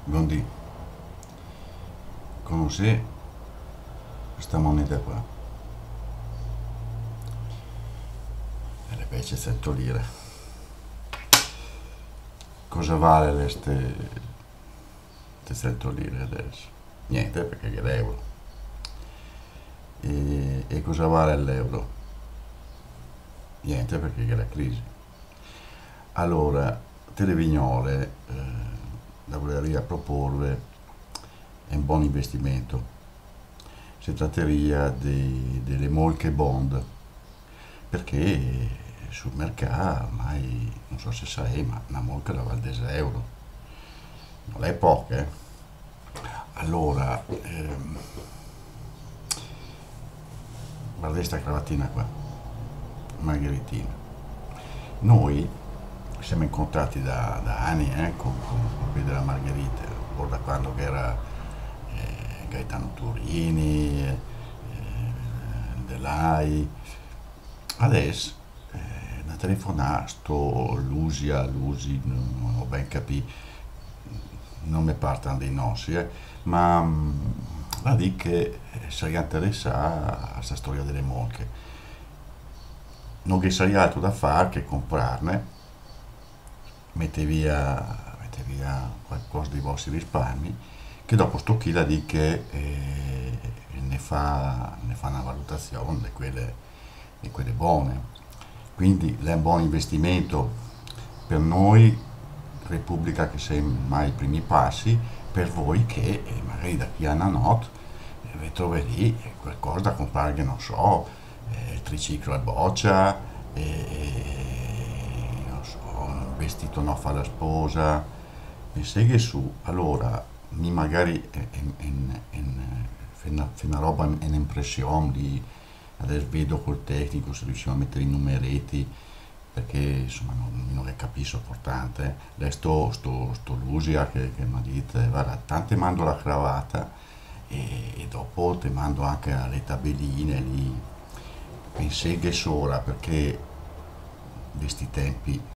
Gondi, conosci questa moneta qua? E le invece 100 lire. Cosa vale queste 100 lire adesso? Niente, perché è l'euro. E cosa vale l'euro? Niente, perché è la crisi. Allora, Televignole la voleria proporre un buon investimento. Si tratteria delle molche bond, perché sul mercato ormai, non so se sai, ma una molca la vale 10 euro. Non è poco, eh? Allora, guarda questa cravatina qua, Margheritina. Noi siamo incontrati da anni con quelli della Margherita, da quando che era Gaetano Turini, Delai. Adesso da telefonare sto Lusi, non ho ben capito, non mi partono dei nostri, ma la dico che sarebbe interessata a questa storia delle molche. Non che sarebbe altro da fare che comprarne, mette via qualcosa dei vostri risparmi, che dopo sto chi la dico che ne fa una valutazione di quelle buone. Quindi è un buon investimento per noi, Repubblica che siamo mai i primi passi, per voi che magari da qui a una notte vi troverete qualcosa da comprare che non so, il triciclo a boccia, non so, un vestito no fa la sposa, mi seghe su, allora mi magari fa una roba in impressione di adesso vedo col tecnico se riusciamo a mettere i numeretti perché insomma non ne capisco importante. Lei sto Lusia che mi ha detto guarda tante mando la cravatta e dopo ti mando anche le tabelline lì in seghe sola perché di sti tempi